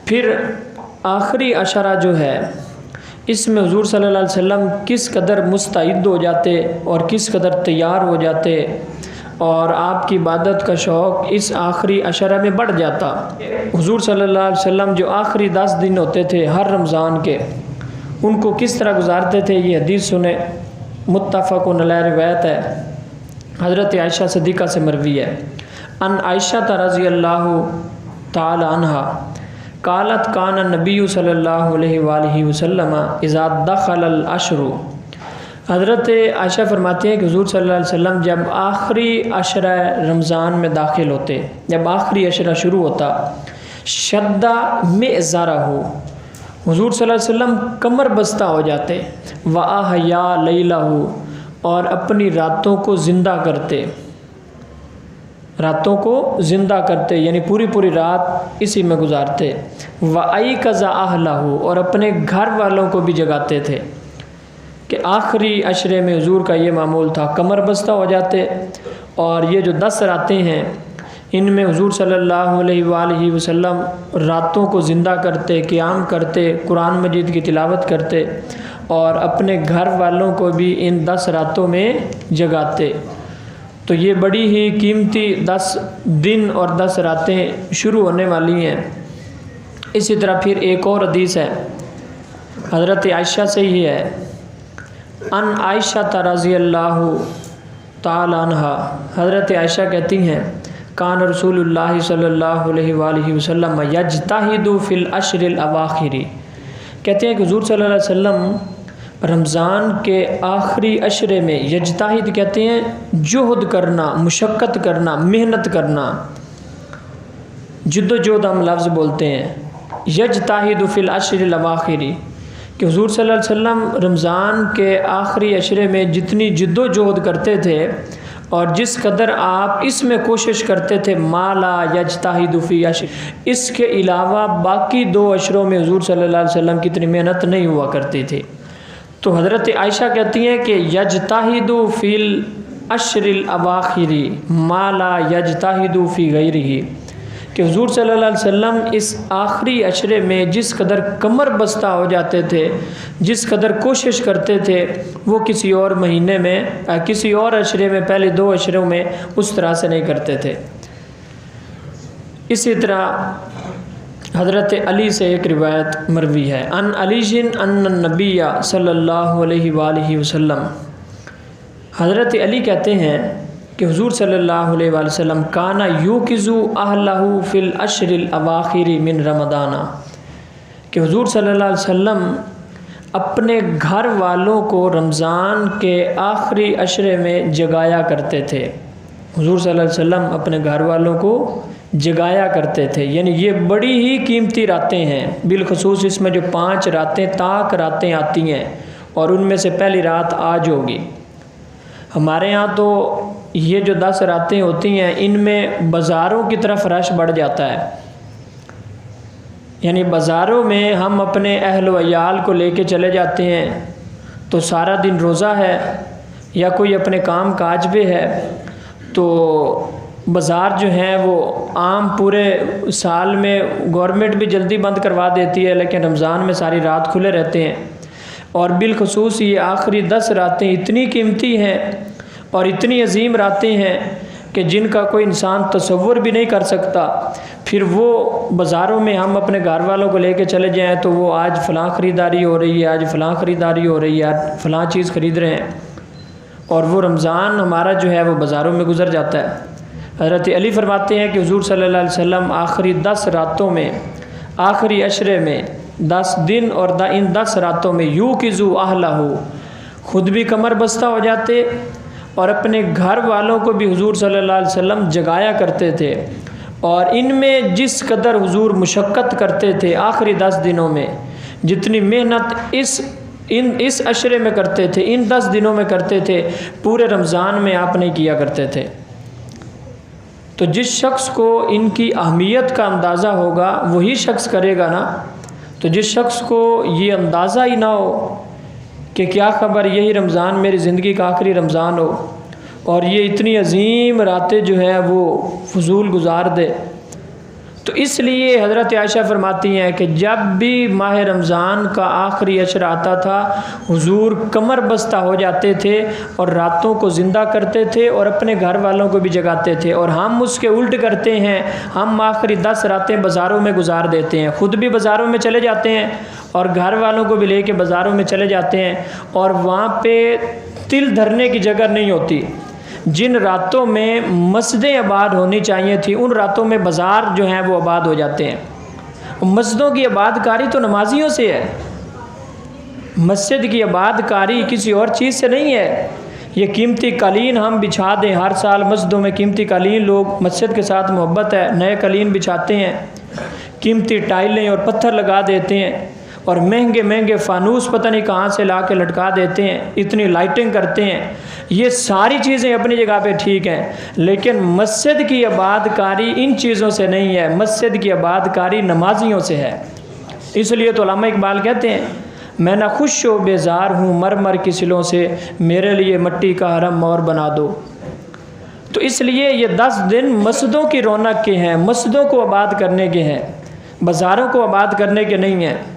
फिर आखिरी अशरा जो है इसमें हुज़ूर सल्लल्लाहु अलैहि वसल्लम किस कदर मुस्तैद हो जाते और किस कदर तैयार हो जाते और आपकी इबादत का शौक़ इस आखिरी अशरा में बढ़ जाता। हुज़ूर सल्लल्लाहु अलैहि वसल्लम जो आखिरी 10 दिन होते थे हर रमज़ान के, उनको किस तरह गुजारते थे, ये हदीस सुने। मुत्तफ़क़ुन अलैहि रिवायत है, हज़रत आयशा सिद्दीक़ा से मरवी है। अन आयशा रज़ियल्लाहु ताला अन्हा कालत कान नबी सल्लल्लाहु अलैहि वसल्लम इज़ा दख़लल अशरु। हज़रत आयशा फरमाती हैं कि हुज़ूर सल्लल्लाहु अलैहि वसल्लम जब आखिरी अशरा रमज़ान में दाखिल होते, जब आखिरी अशरा शुरू होता, शद्दा मिज़ारहु, हुज़ूर सल्लल्लाहु अलैहि वसल्लम कमर बस्ता हो जाते, व अहया लैलहु, और अपनी रातों को ज़िंदा करते, रातों को ज़िंदा करते यानी पूरी पूरी रात इसी में गुजारते। व अयक़ज़ा अहलहु, और अपने घर वालों को भी जगाते थे कि आखिरी अशरे में हुज़ूर का ये मामूल था, कमर बस्ता हो जाते। और ये जो 10 रातें हैं इनमें हुज़ूर सल्लल्लाहु अलैहि वसल्लम रातों को ज़िंदा करते, क़ियाम करते, कुरान मजीद की तिलावत करते और अपने घर वालों को भी इन 10 रातों में जगाते। तो ये बड़ी ही कीमती 10 दिन और 10 रातें शुरू होने वाली हैं। इसी तरह फिर एक और हदीस है, हज़रत आयशा से ही है। अन आयशा रज़ियल्लाहु ताला अन्हा, हज़रत आयशा कहती हैं कान रसूलुल्लाह सल्लल्लाहु अलैहि वसल्लम यज्ताहिदु फिल अशरिल अवाखिरी, कहते हैं कि हुज़ूर सल्लल्लाहु अलैहि वसल्लम रमज़ान के आखिरी अशरे में, यज्ताहिद कहते हैं जुहद करना, मुशक्क़त करना, मेहनत करना, जिद्दोजहद हम लफ्ज़ बोलते हैं। यज्ताहिदु फिल अशरिल अवाखिरी कि हुज़ूर सल्लल्लाहु अलैहि वसल्लम रमज़ान के आखिरी अशरे में जितनी जिद्दोजहद करते थे और जिस कदर आप इसमें कोशिश करते थे, माला यज्ताहिदु फी अशर, इसके अलावा बाकी 2 अशरों में हुज़ूर सल्लल्लाहु अलैहि वसल्लम की इतनी मेहनत नहीं हुआ करती थी। तो हज़रत आयशा कहती हैं कि यज्ताहिदु फिल अशरिल अवाखिरी माला यज्ताहिदु फी गैरिही, कि हुज़ूर सल्लल्लाहु अलैहि वसल्लम इस आखिरी अशरे में जिस कदर कमर बस्ता हो जाते थे, जिस कदर कोशिश करते थे, वो किसी और महीने में, किसी और अशरे में, पहले 2 अशरों में उस तरह से नहीं करते थे। इसी तरह हज़रत अली से एक रिवायत मरवी है, अन अलीशिन अन नबिया सल्लल्लाहु अलैहि वसल्लम, हज़रत अली कहते हैं कि हुज़ूर सल्लल्लाहु अलैहि वसल्लम काना युकिज़ु अहलहु फिल अशरिल अवाखिरी मिन रमदाना, कि हुज़ूर सल्लल्लाहु अलैहि वसल्लम अपने घर वालों को रमज़ान के आखिरी अशरे में जगाया करते थे। हुज़ूर सल्लल्लाहु अलैहि वसल्लम अपने घर वालों को जगाया करते थे, यानी ये बड़ी ही कीमती रातें हैं। बिलखुसूस इसमें जो 5 रातें ताक रातें आती हैं और उनमें से पहली रात आज होगी। हमारे यहाँ तो ये जो 10 रातें होती हैं इनमें बाज़ारों की तरफ रश बढ़ जाता है, यानी बाज़ारों में हम अपने अहल व अयाल को लेके चले जाते हैं तो सारा दिन रोज़ा है या कोई अपने काम काज पे है, तो बाज़ार जो हैं वो आम पूरे साल में गवर्नमेंट भी जल्दी बंद करवा देती है, लेकिन रमज़ान में सारी रात खुले रहते हैं। और बिलखुसूस ये आखिरी 10 रातें इतनी कीमती हैं और इतनी अजीम रातें हैं कि जिनका कोई इंसान तसव्वुर भी नहीं कर सकता। फिर वो बाज़ारों में हम अपने घर वालों को लेके चले जाएं तो वो आज फ़लाँ ख़रीदारी हो रही है, आज फ़लाँ ख़रीदारी हो रही है, आज फ़लाँ चीज़ ख़रीद रहे हैं, और वो रमज़ान हमारा जो है वो बाज़ारों में गुज़र जाता है। हज़रत अली फरमाते हैं कि हुज़ूर सल्लल्लाहु अलैहि वसल्लम आखिरी 10 रातों में, आखिरी अशरे में 10 दिन और इन 10 रातों में युकिज़ु अहलहु, ख़ुद भी कमर बस्ता हो जाते और अपने घर वालों को भी हुज़ूर सल्लल्लाहु अलैहि वसल्लम जगाया करते थे। और इनमें जिस कदर हुज़ूर मुशक्क़त करते थे आखिरी 10 दिनों में, जितनी मेहनत इस अशरे में करते थे, इन 10 दिनों में करते थे, पूरे रमज़ान में आप नहीं किया करते थे। तो जिस शख्स को इनकी अहमियत का अंदाज़ा होगा वही शख्स करेगा ना। तो जिस शख्स को ये अंदाज़ा ही ना हो कि क्या ख़बर यही रमज़ान मेरी ज़िंदगी का आखिरी रमज़ान हो और ये इतनी अजीम रातें जो है वो फजूल गुजार दे, तो इसलिए हज़रत आयशा फरमाती हैं कि जब भी माह रमज़ान का आखिरी अशर आता था, हुजूर कमर बस्ता हो जाते थे और रातों को ज़िंदा करते थे और अपने घर वालों को भी जगाते थे। और हम उसके उल्ट करते हैं, हम आखिरी 10 रातें बाज़ारों में गुजार देते हैं, ख़ुद भी बाज़ारों में चले जाते हैं और घर वालों को भी लेके बाज़ारों में चले जाते हैं, और वहाँ पे तिल धरने की जगह नहीं होती। जिन रातों में मस्जिदें आबाद होनी चाहिए थी, उन रातों में बाज़ार जो हैं वो आबाद हो जाते हैं। मस्जिदों की आबादकारी तो नमाजियों से है, मस्जिद की आबादकारी किसी और चीज़ से नहीं है। ये कीमती कालीन हम बिछा दें, हर साल मस्जिदों में कीमती कालीन, लोग मस्जिद के साथ मोहब्बत है, नए कालीन बिछाते हैं, कीमती टाइलें और पत्थर लगा देते हैं, और महंगे महंगे फ़ानूस पता नहीं कहाँ से ला के लटका देते हैं, इतनी लाइटिंग करते हैं। ये सारी चीज़ें अपनी जगह पे ठीक हैं, लेकिन मस्जिद की आबादकारी इन चीज़ों से नहीं है, मस्जिद की आबादकारी नमाजियों से है। इसलिए तो उलमा इकबाल कहते हैं, मैं ना खुश व बेजार हूँ मरमर की सिलों से, मेरे लिए मट्टी का हरम और बना दो। तो इसलिए ये 10 दिन मस्जिदों की रौनक के हैं, मस्जिदों को आबाद करने के हैं, बाज़ारों को आबाद करने के नहीं हैं।